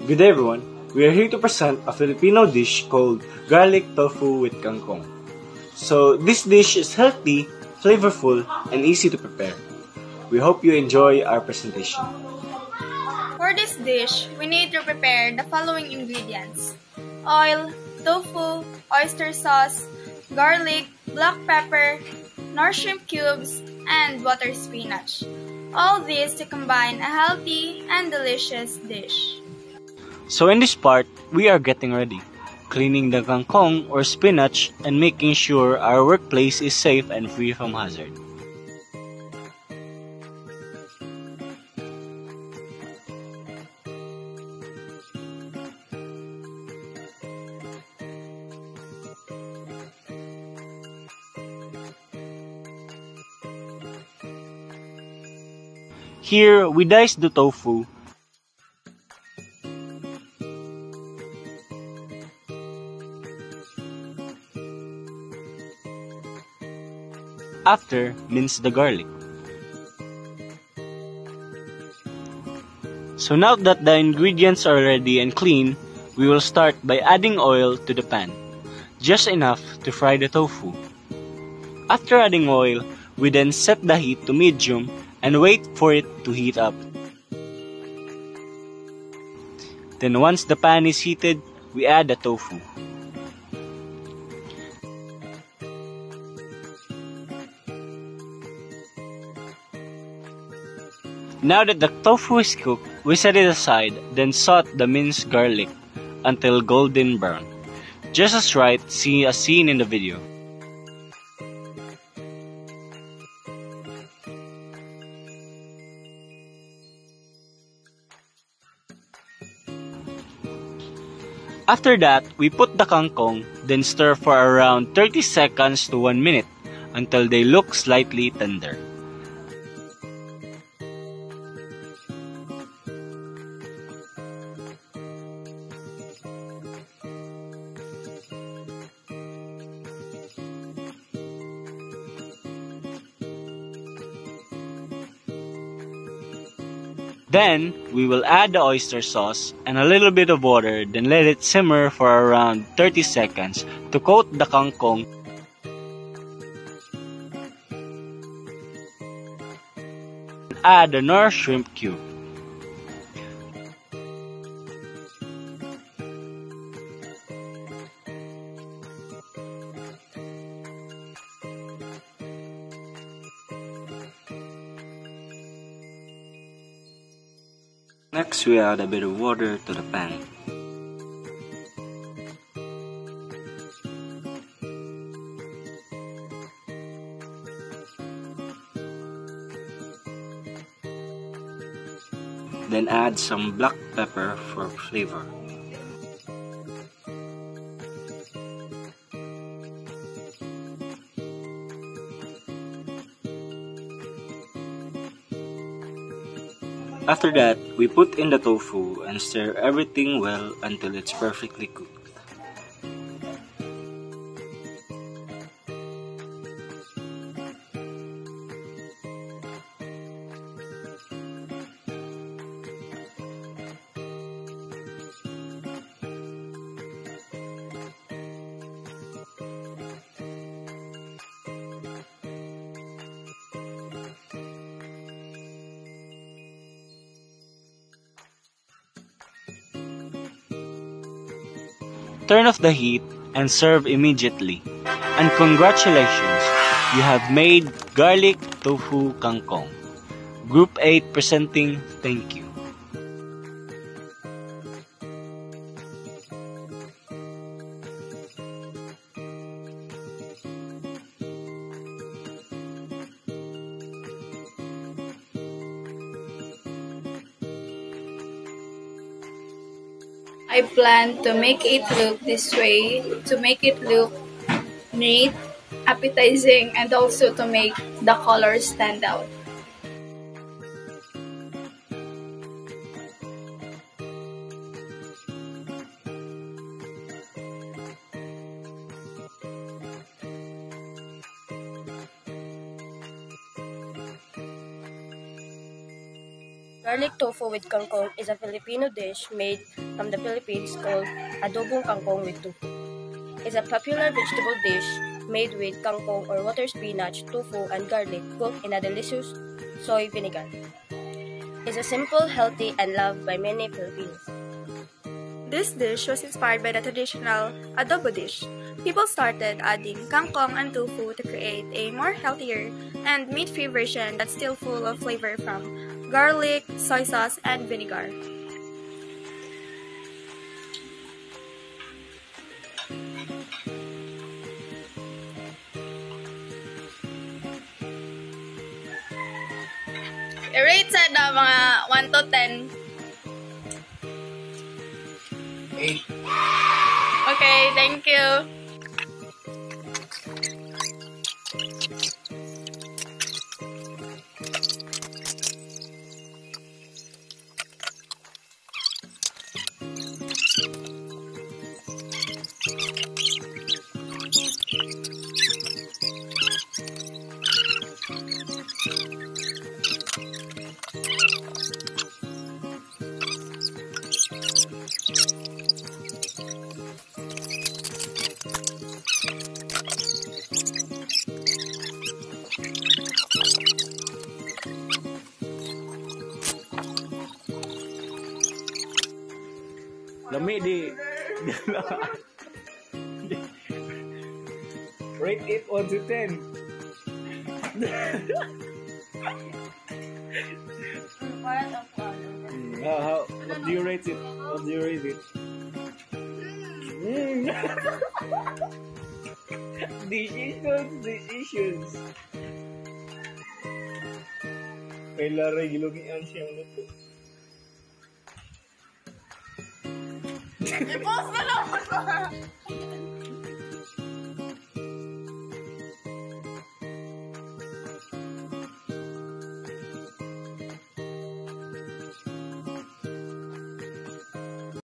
Good day everyone, we are here to present a Filipino dish called garlic tofu with kangkong. So this dish is healthy, flavorful, and easy to prepare. We hope you enjoy our presentation. For this dish, we need to prepare the following ingredients: oil, tofu, oyster sauce, garlic, black pepper, nor shrimp cubes, and butter spinach. All this to combine a healthy and delicious dish. So in this part, we are getting ready, cleaning the kangkong or spinach and making sure our workplace is safe and free from hazard. Here, we dice the tofu. After, mince the garlic. So now that the ingredients are ready and clean, we will start by adding oil to the pan, just enough to fry the tofu. After adding oil, we then set the heat to medium and wait for it to heat up. Then once the pan is heated, we add the tofu. Now that the tofu is cooked, we set it aside, then saute the minced garlic until golden brown. Just as right, see as seen in the video. After that, we put the kangkong, then stir for around 30 seconds to 1 minute until they look slightly tender. Then, we will add the oyster sauce and a little bit of water, then let it simmer for around 30 seconds to coat the kangkong. Add the nor shrimp cube. Next, we add a bit of water to the pan. Then add some black pepper for flavor. After that, we put in the tofu and stir everything well until it's perfectly cooked. Turn off the heat and serve immediately. And congratulations, you have made garlic tofu kangkong. Group 8 presenting thank you. I plan to make it look this way to make it look neat, appetizing, and also to make the colors stand out. Garlic tofu with kangkong is a Filipino dish made from the Philippines called adobong kangkong with tofu. It's a popular vegetable dish made with kangkong or water spinach, tofu, and garlic cooked in a delicious soy vinegar. It's a simple, healthy, and loved by many Filipinos. This dish was inspired by the traditional adobo dish. People started adding kangkong and tofu to create a more healthier and meat-free version that's still full of flavor from garlic, soy sauce, and vinegar. I-rate sa mga 1 to 10. 8. Okay, thank you. Lami di. Rate it 1 to 10. What do you rate it? What do you rate it? Decisions. Kailangan gilugian siyang luto. I-post na lang.